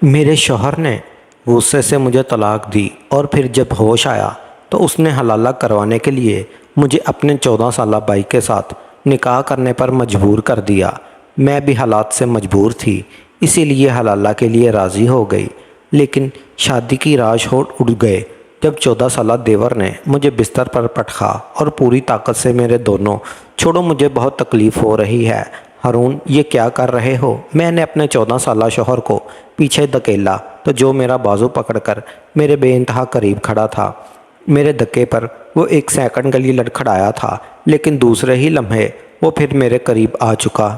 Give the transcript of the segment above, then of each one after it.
میرے شوہر نے غصے سے مجھے طلاق دی اور پھر جب ہوش آیا تو اس نے حلالہ کروانے کے لیے مجھے اپنے 14 سالہ بھائی کے ساتھ نکاح کرنے پر مجبور کر دیا۔ میں بھی حالات سے مجبور تھی، اسی لیے حلالہ کے لیے راضی ہو گئی، لیکن شادی کی راز اڑ گئے جب 14 سالہ دیور نے مجھے بستر پر پٹخا اور پوری طاقت سے میرے دونوں چھوڑو مجھے بہت تکلیف ہو رہی ہے۔ ہارون، یہ کیا کر رہے ہو؟ میں نے اپنے 14 سالہ شوہر کو پیچھے دھکیلا تو جو میرا بازو پکڑ کر میرے بے انتہا قریب کھڑا تھا۔ میرے دھکے پر وہ 1 سیکنڈ کے لیے لڑکھڑایا تھا، لیکن دوسرے ہی لمحے وہ پھر میرے قریب آ چکا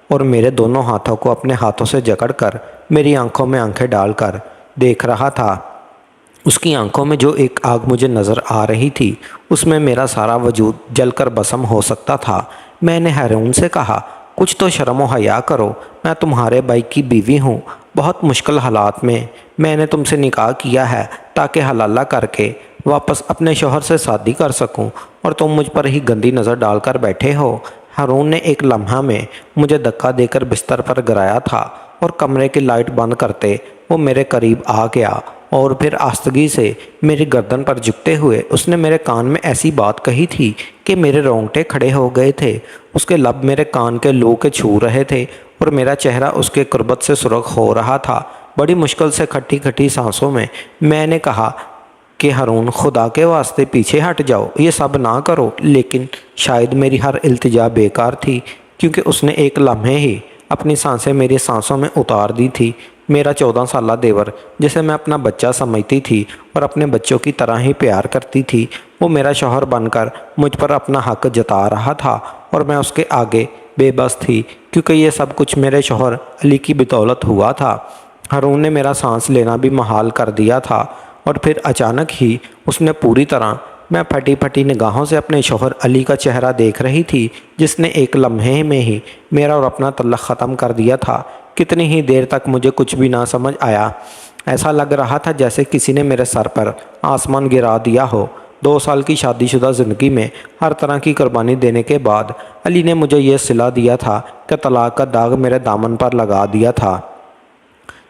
اور میرے دونوں ہاتھوں کو اپنے ہاتھوں سے جکڑ کر میری آنکھوں میں آنکھیں ڈال کر دیکھ رہا تھا۔ اس کی آنکھوں میں جو ایک آگ مجھے نظر آ رہی تھی، اس میں میرا سارا وجود جل کر بھسم ہو سکتا تھا۔ میں نے ہارون سے کہا، کچھ تو شرم و حیا کرو، میں تمہارے بھائی کی بیوی ہوں۔ بہت مشکل حالات میں نے تم سے نکاح کیا ہے تاکہ حلالہ کر کے واپس اپنے شوہر سے شادی کر سکوں، اور تم مجھ پر ہی گندی نظر ڈال کر بیٹھے ہو۔ ہارون نے ایک لمحہ میں مجھے دھکا دے کر بستر پر گرایا تھا اور کمرے کی لائٹ بند کرتے وہ میرے قریب آ گیا اور پھر آستگی سے میری گردن پر جھکتے ہوئے اس نے میرے کان میں ایسی بات کہی تھی کہ میرے رونگٹے کھڑے ہو گئے تھے۔ اس کے لب میرے کان کے لو کے چھو رہے تھے اور میرا چہرہ اس کے قربت سے سرخ ہو رہا تھا۔ بڑی مشکل سے کھٹی کھٹی سانسوں میں نے کہا کہ ہارون، خدا کے واسطے پیچھے ہٹ جاؤ، یہ سب نہ کرو۔ لیکن شاید میری ہر التجا بیکار تھی، کیونکہ اس نے ایک لمحے ہی اپنی سانسیں میری سانسوں میں اتار دی تھی۔ میرا 14 سالہ دیور، جسے میں اپنا بچہ سمجھتی تھی اور اپنے بچوں کی طرح ہی پیار کرتی تھی، وہ میرا شوہر بن کر مجھ پر اپنا حق جتا رہا تھا اور میں اس کے آگے بے بس تھی، کیونکہ یہ سب کچھ میرے شوہر علی کی بدولت ہوا تھا۔ ہارون نے میرا سانس لینا بھی محال کر دیا تھا اور پھر اچانک ہی اس نے پوری طرح میں پھٹی پھٹی نگاہوں سے اپنے شوہر علی کا چہرہ دیکھ رہی تھی، جس نے ایک لمحے میں ہی میرا اور اپنا تعلق ختم کر دیا تھا۔ کتنی ہی دیر تک مجھے کچھ بھی نہ سمجھ آیا، ایسا لگ رہا تھا جیسے کسی نے میرے سر پر آسمان گرا دیا ہو۔ 2 سال کی شادی شدہ زندگی میں ہر طرح کی قربانی دینے کے بعد علی نے مجھے یہ صلہ دیا تھا کہ طلاق کا داغ میرے دامن پر لگا دیا تھا۔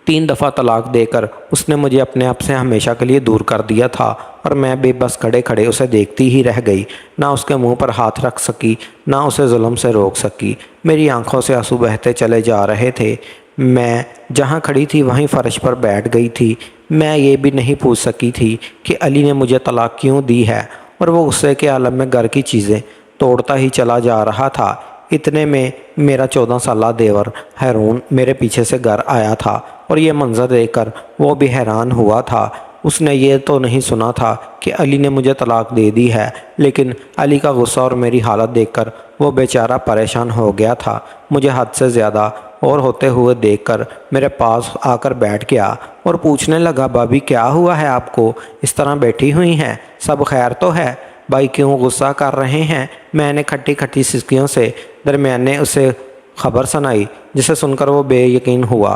3 دفعہ طلاق دے کر اس نے مجھے اپنے آپ سے ہمیشہ کے لیے دور کر دیا تھا اور میں بے بس کھڑے کھڑے اسے دیکھتی ہی رہ گئی، نہ اس کے منہ پر ہاتھ رکھ سکی، نہ اسے ظلم سے روک سکی۔ میری آنکھوں سے آنسو بہتے چلے جا رہے تھے۔ میں جہاں کھڑی تھی وہیں فرش پر بیٹھ گئی تھی۔ میں یہ بھی نہیں پوچھ سکی تھی کہ علی نے مجھے طلاق کیوں دی ہے، اور وہ غصے کے عالم میں گھر کی چیزیں توڑتا ہی چلا جا رہا تھا۔ اتنے میں میرا 14 سالہ دیور ہارون میرے پیچھے سے گھر آیا تھا اور یہ منظر دیکھ کر وہ بھی حیران ہوا تھا۔ اس نے یہ تو نہیں سنا تھا کہ علی نے مجھے طلاق دے دی ہے، لیکن علی کا غصہ اور میری حالت دیکھ کر وہ بیچارہ پریشان ہو گیا تھا۔ مجھے حد سے زیادہ اور ہوتے ہوئے دیکھ کر میرے پاس آ کر بیٹھ گیا اور پوچھنے لگا، بھابھی کیا ہوا ہے آپ کو؟ اس طرح بیٹھی ہوئی ہیں، سب خیر تو ہے؟ بھائی کیوں غصہ کر رہے ہیں؟ میں نے کھٹی کھٹی سسکیوں سے درمیانے اسے خبر سنائی، جسے سن کر وہ بے یقین ہوا۔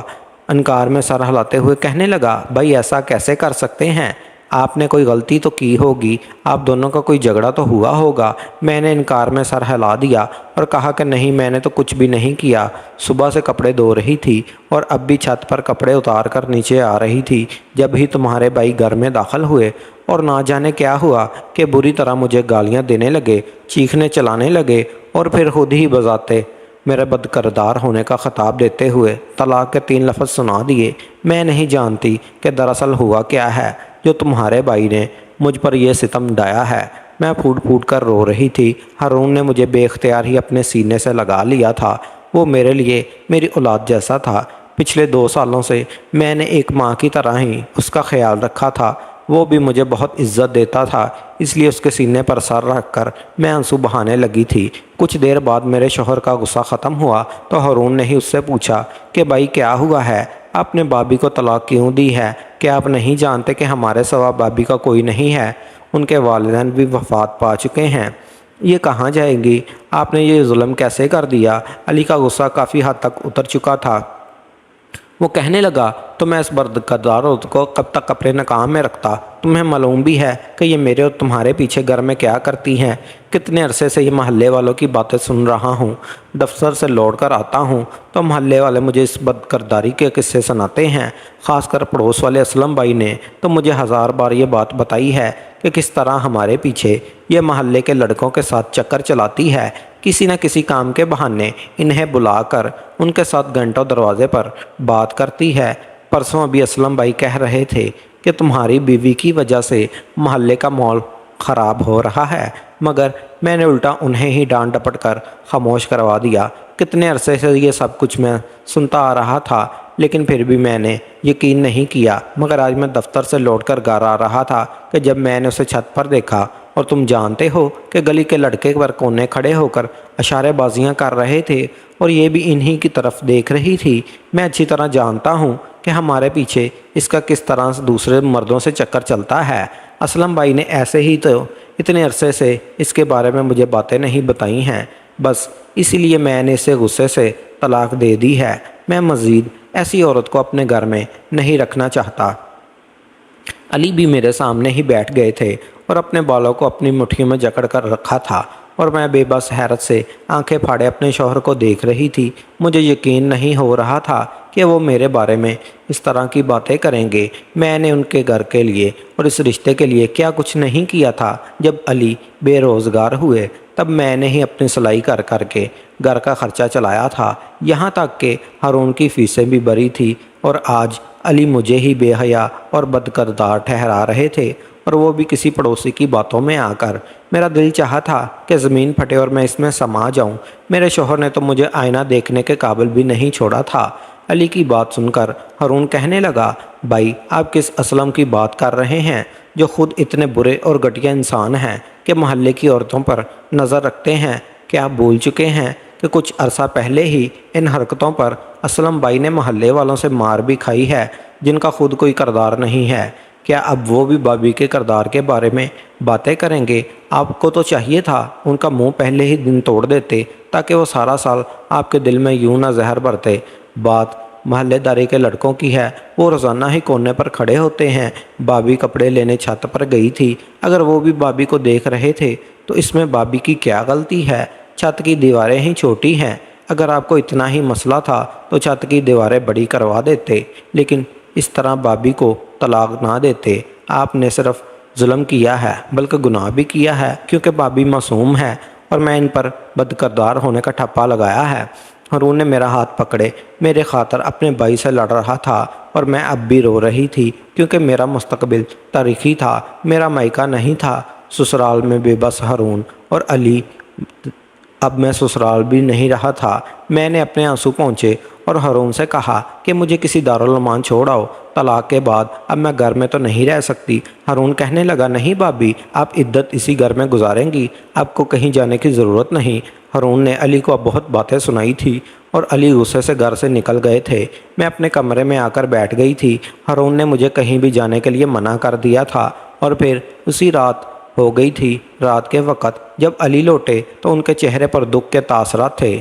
انکار میں سر ہلاتے ہوئے کہنے لگا، بھائی ایسا کیسے کر سکتے ہیں؟ آپ نے کوئی غلطی تو کی ہوگی، آپ دونوں کا کوئی جھگڑا تو ہوا ہوگا۔ میں نے انکار میں سر ہلا دیا اور کہا کہ نہیں، میں نے تو کچھ بھی نہیں کیا۔ صبح سے کپڑے دھو رہی تھی اور اب بھی چھت پر کپڑے اتار کر نیچے آ رہی تھی جب ہی تمہارے بھائی گھر میں داخل ہوئے، اور نہ جانے کیا ہوا کہ بری طرح مجھے گالیاں دینے لگے، چیخنے چلانے لگے اور پھر خود ہی بذاتے میرے بدکردار ہونے کا خطاب دیتے ہوئے طلاق کے 3 لفظ سنا دیے۔ میں نہیں جانتی کہ دراصل ہوا کیا ہے جو تمہارے بھائی نے مجھ پر یہ ستم ڈھایا ہے۔ میں پھوٹ پھوٹ کر رو رہی تھی۔ ہارون نے مجھے بے اختیار ہی اپنے سینے سے لگا لیا تھا۔ وہ میرے لیے میری اولاد جیسا تھا۔ پچھلے 2 سالوں سے میں نے ایک ماں کی طرح ہی اس کا خیال رکھا تھا۔ وہ بھی مجھے بہت عزت دیتا تھا، اس لیے اس کے سینے پر سر رکھ کر میں آنسو بہانے لگی تھی۔ کچھ دیر بعد میرے شوہر کا غصہ ختم ہوا تو ہارون نے ہی اس سے پوچھا کہ بھائی کیا ہوا ہے؟ آپ نے بھابھی کو طلاق کیوں دی ہے؟ کیا آپ نہیں جانتے کہ ہمارے سوا بھابھی کا کوئی نہیں ہے؟ ان کے والدین بھی وفات پا چکے ہیں، یہ کہاں جائیں گی؟ آپ نے یہ ظلم کیسے کر دیا؟ علی کا غصہ کافی حد تک اتر چکا تھا وہ کہنے لگا تو میں اس بدکردار عورت کو کب تک اپنے نکام میں رکھتا؟ تمہیں معلوم بھی ہے کہ یہ میرے اور تمہارے پیچھے گھر میں کیا کرتی ہیں؟ کتنے عرصے سے یہ محلے والوں کی باتیں سن رہا ہوں۔ دفتر سے لوٹ کر آتا ہوں تو محلے والے مجھے اس بدکرداری کے قصے سناتے ہیں۔ خاص کر پڑوس والے اسلم بھائی نے تو مجھے 1000 بار یہ بات بتائی ہے کہ کس طرح ہمارے پیچھے یہ محلے کے لڑکوں کے ساتھ چکر چلاتی ہے، کسی نہ کسی کام کے بہانے انہیں بلا کر ان کے ساتھ گھنٹوں دروازے پر بات کرتی ہے۔ پرسوں ابھی اسلم بھائی کہہ رہے تھے کہ تمہاری بیوی کی وجہ سے محلے کا ماحول خراب ہو رہا ہے، مگر میں نے الٹا انہیں ہی ڈانٹ ڈپٹ کر خاموش کروا دیا۔ کتنے عرصے سے یہ سب کچھ میں سنتا آ رہا تھا، لیکن پھر بھی میں نے یقین نہیں کیا۔ مگر آج میں دفتر سے لوٹ کر گھر آ رہا تھا کہ جب میں نے اسے چھت پر دیکھا، اور تم جانتے ہو کہ گلی کے لڑکے پر کونے کھڑے ہو کر اشارے بازیاں کر رہے تھے اور یہ بھی انہی کی طرف دیکھ رہی تھی۔ میں اچھی طرح جانتا ہوں کہ ہمارے پیچھے اس کا کس طرح دوسرے مردوں سے چکر چلتا ہے۔ اسلم بھائی نے ایسے ہی تو اتنے عرصے سے اس کے بارے میں مجھے باتیں نہیں بتائی ہیں، بس اسی لیے میں نے اسے غصے سے طلاق دے دی ہے۔ میں مزید ایسی عورت کو اپنے گھر میں نہیں رکھنا چاہتا۔ علی بھی میرے سامنے ہی بیٹھ گئے تھے اور اپنے بالوں کو اپنی مٹھیوں میں جکڑ کر رکھا تھا، اور میں بے بس حیرت سے آنکھیں پھاڑے اپنے شوہر کو دیکھ رہی تھی۔ مجھے یقین نہیں ہو رہا تھا کہ وہ میرے بارے میں اس طرح کی باتیں کریں گے۔ میں نے ان کے گھر کے لیے اور اس رشتے کے لیے کیا کچھ نہیں کیا تھا۔ جب علی بے روزگار ہوئے تب میں نے ہی اپنی سلائی کر کر کے گھر کا خرچہ چلایا تھا، یہاں تک کہ ہارون کی فیسیں بھی بری تھی، اور آج علی مجھے ہی بے حیا اور بدکردار ٹھہرا رہے تھے، اور وہ بھی کسی پڑوسی کی باتوں میں آ کر۔ میرا دل چاہا تھا کہ زمین پھٹے اور میں اس میں سما جاؤں۔ میرے شوہر نے تو مجھے آئینہ دیکھنے کے قابل بھی نہیں چھوڑا تھا۔ علی کی بات سن کر ہارون کہنے لگا، بھائی آپ کس اسلم کی بات کر رہے ہیں جو خود اتنے برے اور گھٹیا انسان ہیں کہ محلے کی عورتوں پر نظر رکھتے ہیں؟ کیا آپ بھول چکے ہیں کہ کچھ عرصہ پہلے ہی ان حرکتوں پر اسلم بھائی نے محلے والوں سے مار بھی کھائی ہے جن کا خود کوئی کردار نہیں ہے؟ کیا اب وہ بھی بابی کے کردار کے بارے میں باتیں کریں گے؟ آپ کو تو چاہیے تھا ان کا منہ پہلے ہی دن توڑ دیتے تاکہ وہ سارا سال آپ کے دل میں یوں نہ زہر بھرتے۔ بات محلے داری کے لڑکوں کی ہے، وہ روزانہ ہی کونے پر کھڑے ہوتے ہیں۔ بابی کپڑے لینے چھت پر گئی تھی، اگر وہ بھی بابی کو دیکھ رہے تھے تو اس میں بابی کی کیا غلطی ہے؟ چھت کی دیواریں ہی چھوٹی ہیں، اگر آپ کو اتنا ہی مسئلہ تھا تو چھت کی دیواریں بڑی کروا دیتے، لیکن اس طرح بابی کو طلاق نہ دیتے۔ آپ نے صرف ظلم کیا ہے بلکہ گناہ بھی کیا ہے، کیونکہ بابی معصوم ہے اور میں ان پر بدکردار ہونے کا ٹھپا لگایا ہے۔ ہارون نے میرا ہاتھ پکڑے میرے خاطر اپنے بھائی سے لڑ رہا تھا، اور میں اب بھی رو رہی تھی کیونکہ میرا مستقبل تاریخی تھا، میرا مائکہ نہیں تھا۔ سسرال میں بے بس ہارون اور علی، اب میں سسرال بھی نہیں رہا تھا۔ میں نے اپنے آنسو پہنچے اور ہارون سے کہا کہ مجھے کسی دارالمان چھوڑ آؤ، طلاق کے بعد اب میں گھر میں تو نہیں رہ سکتی۔ ہارون کہنے لگا، نہیں بابی، آپ عدت اسی گھر میں گزاریں گی، آپ کو کہیں جانے کی ضرورت نہیں۔ ہارون نے علی کو اب بہت باتیں سنائی تھی اور علی غصے سے گھر سے نکل گئے تھے۔ میں اپنے کمرے میں آ کر بیٹھ گئی تھی۔ ہارون نے مجھے کہیں بھی جانے کے لیے منع کر دیا تھا، اور پھر اسی رات ہو گئی تھی۔ رات کے وقت جب علی لوٹے تو ان کے چہرے پر دکھ کے تاثرات تھے۔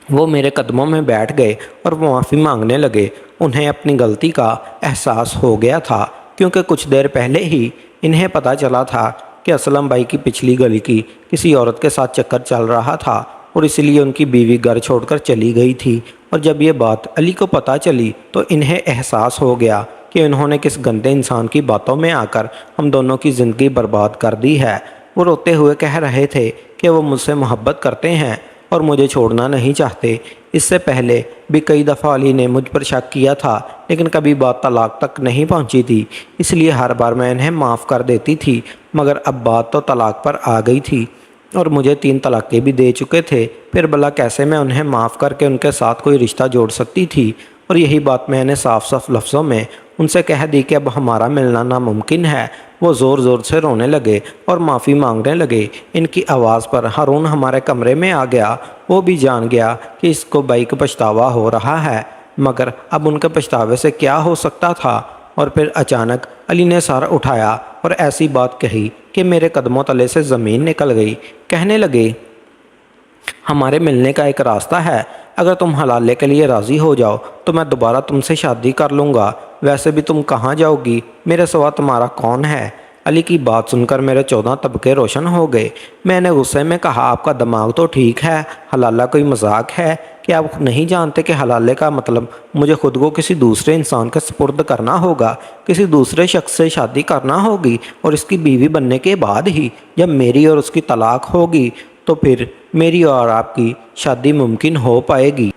وہ میرے قدموں میں بیٹھ گئے اور معافی مانگنے لگے۔ انہیں اپنی غلطی کا احساس ہو گیا تھا، کیونکہ کچھ دیر پہلے ہی انہیں پتہ چلا تھا کہ اسلم بھائی کی پچھلی گلی کی کسی عورت کے ساتھ چکر چل رہا تھا، اور اس لیے ان کی بیوی گھر چھوڑ کر چلی گئی تھی۔ اور جب یہ بات علی کو پتہ چلی تو انہیں احساس ہو گیا کہ انہوں نے کس گندے انسان کی باتوں میں آ کر ہم دونوں کی زندگی برباد کر دی ہے۔ وہ روتے ہوئے کہہ رہے تھے کہ وہ مجھ سے محبت کرتے ہیں اور مجھے چھوڑنا نہیں چاہتے۔ اس سے پہلے بھی کئی دفعہ علی نے مجھ پر شک کیا تھا، لیکن کبھی بات طلاق تک نہیں پہنچی تھی، اس لیے ہر بار میں انہیں معاف کر دیتی تھی، مگر اب بات تو طلاق پر آ گئی تھی اور مجھے 3 طلاقیں بھی دے چکے تھے۔ پھر بھلا کیسے میں انہیں معاف کر کے ان کے ساتھ کوئی رشتہ جوڑ سکتی تھی؟ اور یہی بات میں نے صاف صاف لفظوں میں ان سے کہہ دی کہ اب ہمارا ملنا ناممکن ہے۔ وہ زور زور سے رونے لگے اور معافی مانگنے لگے۔ ان کی آواز پر ہارون ہمارے کمرے میں آ گیا۔ وہ بھی جان گیا کہ اس کو بھائی کا پچھتاوا ہو رہا ہے، مگر اب ان کے پچھتاوے سے کیا ہو سکتا تھا؟ اور پھر اچانک علی نے سر اٹھایا اور ایسی بات کہی کہ میرے قدموں تلے سے زمین نکل گئی۔ کہنے لگے، ہمارے ملنے کا ایک راستہ ہے، اگر تم حلالے کے لیے راضی ہو جاؤ تو میں دوبارہ تم سے شادی کر لوں گا۔ ویسے بھی تم کہاں جاؤ گی؟ میرے سوا تمہارا کون ہے؟ علی کی بات سن کر میرے 14 طبقے روشن ہو گئے۔ میں نے غصے میں کہا، آپ کا دماغ تو ٹھیک ہے، حلالہ کوئی مذاق ہے؟ کہ آپ نہیں جانتے کہ حلالے کا مطلب مجھے خود کو کسی دوسرے انسان کے سپرد کرنا ہوگا، کسی دوسرے شخص سے شادی کرنا ہوگی، اور اس کی بیوی بننے کے بعد ہی جب میری اور اس کی طلاق ہوگی تو پھر میری اور آپ کی شادی ممکن ہو پائے گی۔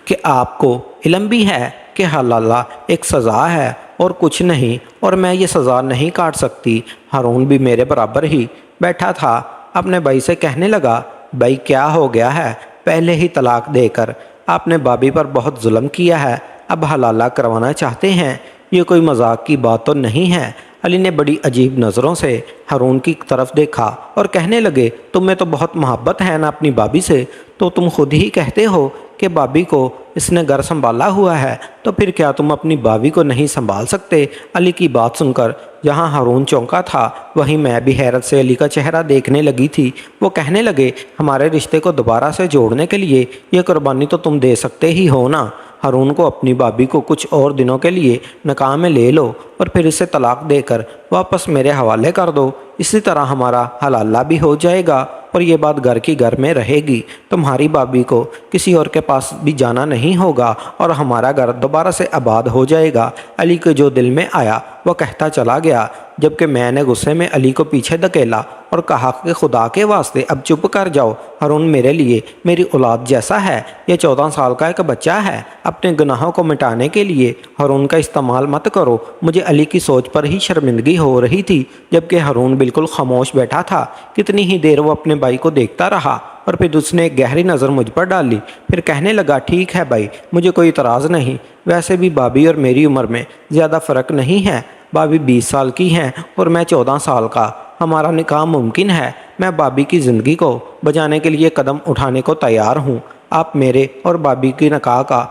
کہ آپ کو علم بھی ہے کہ حلالہ ایک سزا ہے اور کچھ نہیں، اور میں یہ سزا نہیں کاٹ سکتی۔ ہارون بھی میرے برابر ہی بیٹھا تھا، اپنے بھائی سے کہنے لگا، بھائی کیا ہو گیا ہے؟ پہلے ہی طلاق دے کر آپ نے بھابھی پر بہت ظلم کیا ہے، اب حلالہ کروانا چاہتے ہیں؟ یہ کوئی مذاق کی بات تو نہیں ہے۔ علی نے بڑی عجیب نظروں سے ہارون کی طرف دیکھا اور کہنے لگے، تمہیں تو بہت محبت ہے نا اپنی بھابھی سے، تو تم خود ہی کہتے ہو کہ بھابھی کو اس نے گھر سنبھالا ہوا ہے، تو پھر کیا تم اپنی بھابھی کو نہیں سنبھال سکتے؟ علی کی بات سن کر جہاں ہارون چونکا تھا وہیں میں بھی حیرت سے علی کا چہرہ دیکھنے لگی تھی۔ وہ کہنے لگے، ہمارے رشتے کو دوبارہ سے جوڑنے کے لیے یہ قربانی تو تم دے سکتے ہی ہو نا۔ ہارون کو اپنی بھابھی کو کچھ اور دنوں کے لیے نکاح میں لے لو اور پھر اسے طلاق دے کر واپس میرے حوالے کر دو، اسی طرح ہمارا حلالہ بھی ہو جائے گا اور یہ بات گھر کی گھر میں رہے گی۔ تمہاری بھابھی کو کسی اور کے پاس بھی جانا نہیں ہوگا اور ہمارا گھر دوبارہ سے آباد ہو جائے گا۔ علی کے جو دل میں آیا وہ کہتا چلا گیا، جبکہ میں نے غصے میں علی کو پیچھے دھکیلا اور کہا کہ خدا کے واسطے اب چپ کر جاؤ۔ ہارون میرے لیے میری اولاد جیسا ہے، یہ 14 سال کا ایک بچہ ہے۔ اپنے گناہوں کو مٹانے کے لیے ہارون کا استعمال مت کرو۔ مجھے علی کی سوچ پر ہی شرمندگی ہو رہی تھی، جبکہ ہارون بالکل خاموش بیٹھا تھا۔ کتنی ہی دیر وہ اپنے بھائی کو دیکھتا رہا اور پھر اس نے ایک گہری نظر مجھ پر ڈالی، پھر کہنے لگا، ٹھیک ہے بھائی، مجھے کوئی اعتراض نہیں، ویسے بھی بھابھی اور میری عمر میں زیادہ فرق نہیں ہے، بھابھی 20 سال کی ہیں اور میں 14 سال کا، ہمارا نکاح ممکن ہے۔ میں بھابھی کی زندگی کو بچانے کے لیے قدم اٹھانے کو تیار ہوں، آپ میرے اور بھابھی کی نکاح کا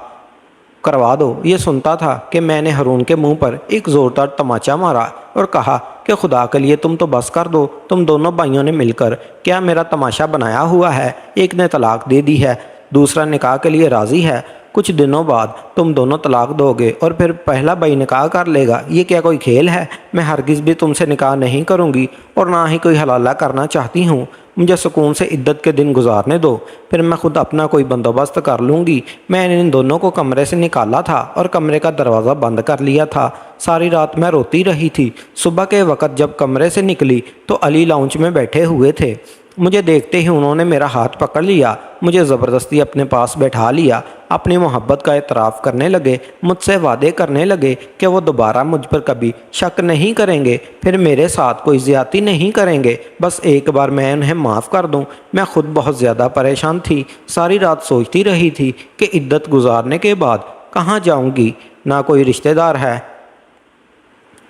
کروا دو۔ یہ سنتا تھا کہ میں نے ہارون کے منہ پر ایک زوردار تماچا مارا اور کہا کہ خدا کے لیے تم تو بس کر دو، تم دونوں بھائیوں نے مل کر کیا میرا تماشا بنایا ہوا ہے؟ ایک نے طلاق دے دی ہے، دوسرا نکاح کے لیے راضی ہے، کچھ دنوں بعد تم دونوں طلاق دو گے اور پھر پہلا بھائی نکاح کر لے گا۔ یہ کیا کوئی کھیل ہے؟ میں ہرگز بھی تم سے نکاح نہیں کروں گی اور نہ ہی کوئی حلالہ کرنا چاہتی ہوں۔ مجھے سکون سے عدت کے دن گزارنے دو، پھر میں خود اپنا کوئی بندوبست کر لوں گی۔ میں نے ان دونوں کو کمرے سے نکالا تھا اور کمرے کا دروازہ بند کر لیا تھا۔ ساری رات میں روتی رہی تھی۔ صبح کے وقت جب کمرے سے نکلی تو علی لاؤنج میں بیٹھے ہوئے تھے۔ مجھے دیکھتے ہی انہوں نے میرا ہاتھ پکڑ لیا، مجھے زبردستی اپنے پاس بیٹھا لیا، اپنی محبت کا اعتراف کرنے لگے، مجھ سے وعدے کرنے لگے کہ وہ دوبارہ مجھ پر کبھی شک نہیں کریں گے، پھر میرے ساتھ کوئی زیادتی نہیں کریں گے، بس ایک بار میں انہیں معاف کر دوں۔ میں خود بہت زیادہ پریشان تھی، ساری رات سوچتی رہی تھی کہ عدت گزارنے کے بعد کہاں جاؤں گی؟ نہ کوئی رشتہ دار ہے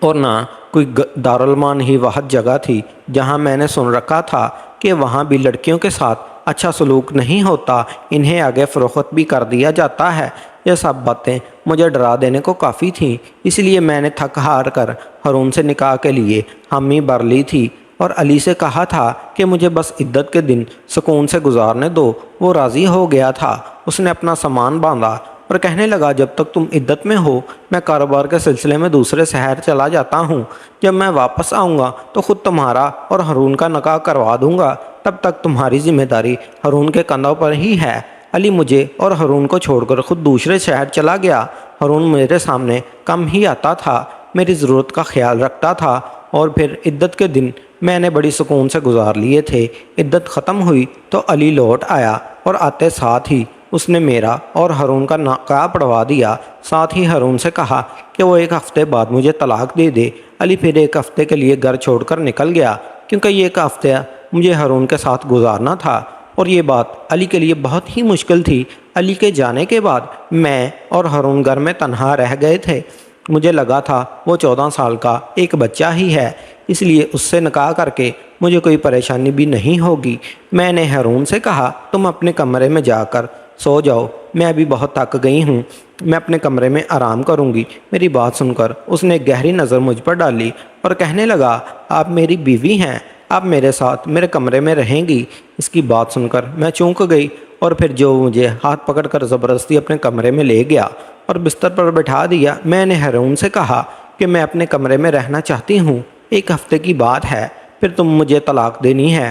اور نہ کوئی دارالمان ہی واحد جگہ تھی جہاں میں نے سن رکھا تھا کہ وہاں بھی لڑکیوں کے ساتھ اچھا سلوک نہیں ہوتا، انہیں آگے فروخت بھی کر دیا جاتا ہے۔ یہ سب باتیں مجھے ڈرا دینے کو کافی تھیں، اس لیے میں نے تھک ہار کر ہارون سے نکاح کے لیے حامی بھر لی تھی اور علی سے کہا تھا کہ مجھے بس عدت کے دن سکون سے گزارنے دو۔ وہ راضی ہو گیا تھا، اس نے اپنا سامان باندھا اور کہنے لگا، جب تک تم عدت میں ہو میں کاروبار کے سلسلے میں دوسرے شہر چلا جاتا ہوں، جب میں واپس آؤں گا تو خود تمہارا اور ہارون کا نکاح کروا دوں گا، تب تک تمہاری ذمہ داری ہارون کے کندھوں پر ہی ہے۔ علی مجھے اور ہارون کو چھوڑ کر خود دوسرے شہر چلا گیا۔ ہارون میرے سامنے کم ہی آتا تھا، میری ضرورت کا خیال رکھتا تھا اور پھر عدت کے دن میں نے بڑی سکون سے گزار لیے تھے۔ عدت ختم ہوئی تو علی لوٹ آیا اور آتے ساتھ ہی اس نے میرا اور ہارون کا نکاح پڑھوا دیا، ساتھ ہی ہارون سے کہا کہ وہ 1 ہفتے بعد مجھے طلاق دے دے۔ علی پھر 1 ہفتے کے لیے گھر چھوڑ کر نکل گیا، کیونکہ یہ 1 ہفتہ مجھے ہارون کے ساتھ گزارنا تھا اور یہ بات علی کے لیے بہت ہی مشکل تھی۔ علی کے جانے کے بعد میں اور ہارون گھر میں تنہا رہ گئے تھے۔ مجھے لگا تھا وہ 14 سال کا ایک بچہ ہی ہے، اس لیے اس سے نکاح کر کے مجھے کوئی پریشانی بھی نہیں ہوگی۔ میں نے ہارون سے کہا، تم اپنے کمرے میں جا کر سو جاؤ، میں ابھی بہت تھک گئی ہوں، میں اپنے کمرے میں آرام کروں گی۔ میری بات سن کر اس نے گہری نظر مجھ پر ڈالی اور کہنے لگا، آپ میری بیوی ہیں، آپ میرے ساتھ میرے کمرے میں رہیں گی؟ اس کی بات سن کر میں چونک گئی اور پھر جو مجھے ہاتھ پکڑ کر زبردستی اپنے کمرے میں لے گیا اور بستر پر بٹھا دیا۔ میں نے ہارون سے کہا کہ میں اپنے کمرے میں رہنا چاہتی ہوں، 1 ہفتے کی بات ہے، پھر تم مجھے طلاق دینی ہے۔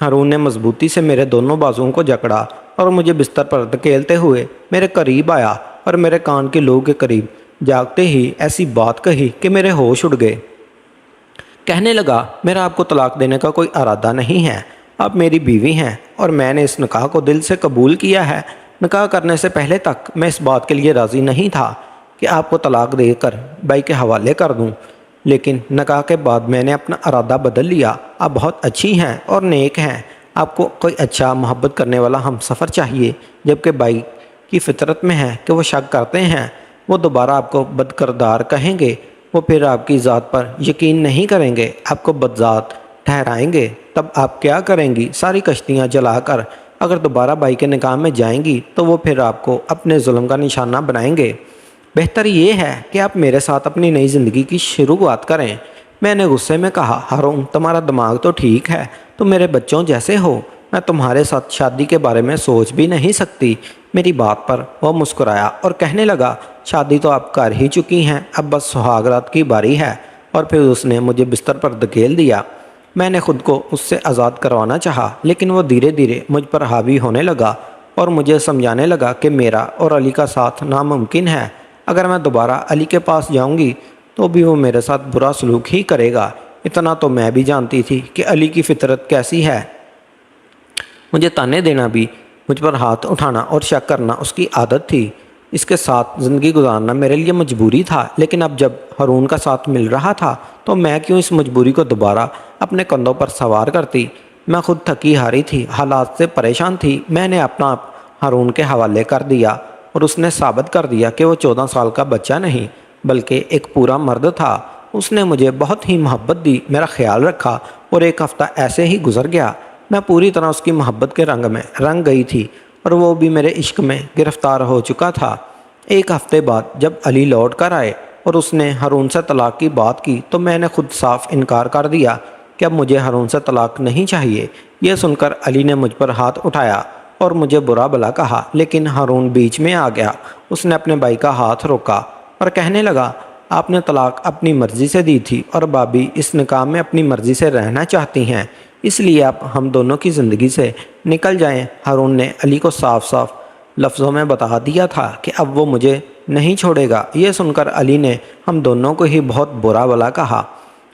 ہارون نے مضبوطی سے میرے دونوں بازوؤں کو جکڑا اور مجھے بستر پر دھکیلتے ہوئے میرے قریب آیا اور میرے کان کے لوگ کے قریب جاگتے ہی ایسی بات کہی کہ میرے ہوش اڑ گئے۔ کہنے لگا، میرا آپ کو طلاق دینے کا کوئی ارادہ نہیں ہے، آپ میری بیوی ہیں اور میں نے اس نکاح کو دل سے قبول کیا ہے۔ نکاح کرنے سے پہلے تک میں اس بات کے لیے راضی نہیں تھا کہ آپ کو طلاق دے کر بائی کے حوالے کر دوں، لیکن نکاح کے بعد میں نے اپنا ارادہ بدل لیا۔ آپ بہت اچھی ہیں اور نیک ہیں، آپ کو کوئی اچھا محبت کرنے والا ہم سفر چاہیے، جبکہ بائی کی فطرت میں ہے کہ وہ شک کرتے ہیں، وہ دوبارہ آپ کو بد کردار کہیں گے، وہ پھر آپ کی ذات پر یقین نہیں کریں گے، آپ کو بدذات ٹھہرائیں گے۔ تب آپ کیا کریں گی؟ ساری کشتیاں جلا کر اگر دوبارہ بائی کے نکاح میں جائیں گی تو وہ پھر آپ کو اپنے ظلم کا نشانہ بنائیں گے۔ بہتر یہ ہے کہ آپ میرے ساتھ اپنی نئی زندگی کی شروعات کریں۔ میں نے غصے میں کہا، ہارون تمہارا دماغ تو ٹھیک ہے، تم میرے بچوں جیسے ہو، میں تمہارے ساتھ شادی کے بارے میں سوچ بھی نہیں سکتی۔ میری بات پر وہ مسکرایا اور کہنے لگا، شادی تو آپ کر ہی چکی ہیں، اب بس سہاگ رات کی باری ہے۔ اور پھر اس نے مجھے بستر پر دھکیل دیا۔ میں نے خود کو اس سے آزاد کروانا چاہا، لیکن وہ دھیرے دھیرے مجھ پر حاوی ہونے لگا اور مجھے سمجھانے لگا کہ میرا اور علی کا ساتھ ناممکن ہے۔ اگر میں دوبارہ علی کے پاس جاؤں گی تو بھی وہ میرے ساتھ برا سلوک ہی کرے گا۔ اتنا تو میں بھی جانتی تھی کہ علی کی فطرت کیسی ہے، مجھے تانے دینا بھی، مجھ پر ہاتھ اٹھانا اور شک کرنا اس کی عادت تھی۔ اس کے ساتھ زندگی گزارنا میرے لیے مجبوری تھا، لیکن اب جب ہارون کا ساتھ مل رہا تھا تو میں کیوں اس مجبوری کو دوبارہ اپنے کندھوں پر سوار کرتی؟ میں خود تھکی ہاری تھی، حالات سے پریشان تھی۔ میں نے اپنا آپ ہارون کے حوالے کر دیا اور اس نے ثابت کر دیا کہ وہ 14 سال کا بچہ نہیں بلکہ ایک پورا مرد تھا۔ اس نے مجھے بہت ہی محبت دی، میرا خیال رکھا اور 1 ہفتہ ایسے ہی گزر گیا۔ میں پوری طرح اس کی محبت کے رنگ میں رنگ گئی تھی اور وہ بھی میرے عشق میں گرفتار ہو چکا تھا۔ 1 ہفتے بعد جب علی لوٹ کر آئے اور اس نے ہارون سے طلاق کی بات کی تو میں نے خود صاف انکار کر دیا کہ اب مجھے ہارون سے طلاق نہیں چاہیے۔ یہ سن کر علی نے مجھ پر ہاتھ اٹھایا اور مجھے برا بھلا کہا، لیکن ہارون بیچ میں آ گیا۔ اس نے اپنے بھائی کا ہاتھ روکا اور کہنے لگا، آپ نے طلاق اپنی مرضی سے دی تھی اور بھابھی اس نکاح میں اپنی مرضی سے رہنا چاہتی ہیں، اس لیے آپ ہم دونوں کی زندگی سے نکل جائیں۔ ہارون نے علی کو صاف صاف لفظوں میں بتا دیا تھا کہ اب وہ مجھے نہیں چھوڑے گا۔ یہ سن کر علی نے ہم دونوں کو ہی بہت برا بھلا کہا،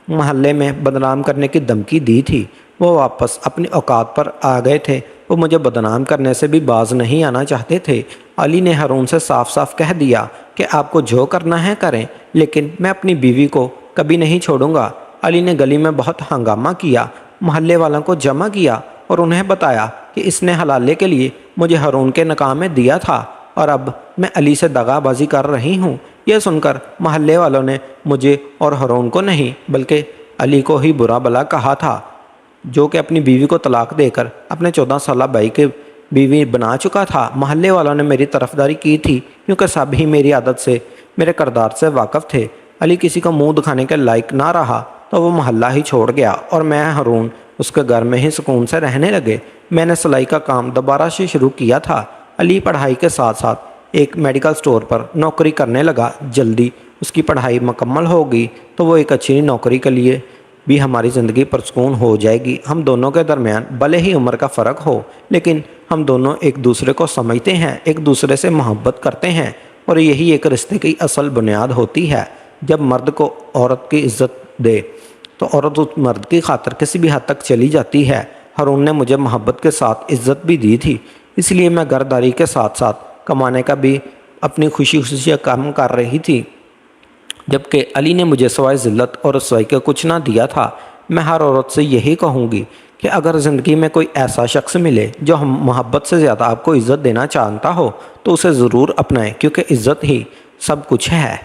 محلے میں بدنام کرنے کی دھمکی دی تھی۔ وہ واپس اپنی اوقات پر آ گئے تھے، وہ مجھے بدنام کرنے سے بھی باز نہیں آنا چاہتے تھے۔ علی نے ہارون سے صاف صاف کہہ دیا کہ آپ کو جو کرنا ہے کریں، لیکن میں اپنی بیوی کو کبھی نہیں چھوڑوں گا۔ علی نے گلی میں بہت ہنگامہ کیا، محلے والوں کو جمع کیا اور انہیں بتایا کہ اس نے حلالے کے لیے مجھے ہارون کے نکاح میں دیا تھا اور اب میں علی سے دغا بازی کر رہی ہوں۔ یہ سن کر محلے والوں نے مجھے اور ہارون کو نہیں بلکہ علی کو ہی برا بھلا کہا تھا، جو کہ اپنی بیوی کو طلاق دے کر اپنے 14 سالہ بھائی کے بیوی بنا چکا تھا۔ محلے والوں نے میری طرفداری کی تھی کیونکہ سب ہی میری عادت سے، میرے کردار سے واقف تھے۔ علی کسی کو منہ دکھانے کے لائق نہ رہا تو وہ محلہ ہی چھوڑ گیا اور میں ہارون اس کے گھر میں ہی سکون سے رہنے لگے۔ میں نے سلائی کا کام دوبارہ سے شروع کیا تھا۔ علی پڑھائی کے ساتھ ساتھ ایک میڈیکل سٹور پر نوکری کرنے لگا۔ جلدی اس کی پڑھائی مکمل ہوگی تو وہ ایک اچھی نوکری کے لیے بھی ہماری زندگی پرسکون ہو جائے گی۔ ہم دونوں کے درمیان بھلے ہی عمر کا فرق ہو، لیکن ہم دونوں ایک دوسرے کو سمجھتے ہیں، ایک دوسرے سے محبت کرتے ہیں اور یہی ایک رشتے کی اصل بنیاد ہوتی ہے۔ جب مرد کو عورت کی عزت دے تو عورت اس مرد کی خاطر کسی بھی حد تک چلی جاتی ہے۔ ہارون نے مجھے محبت کے ساتھ عزت بھی دی تھی، اس لیے میں گھرداری کے ساتھ ساتھ کمانے کا بھی اپنی خوشی سے کام کر رہی تھی، جبکہ علی نے مجھے سوائے ذلت اور رسوائی کے کچھ نہ دیا تھا۔ میں ہر عورت سے یہی کہوں گی کہ اگر زندگی میں کوئی ایسا شخص ملے جو ہم محبت سے زیادہ آپ کو عزت دینا چاہتا ہو تو اسے ضرور اپنائیں، کیونکہ عزت ہی سب کچھ ہے۔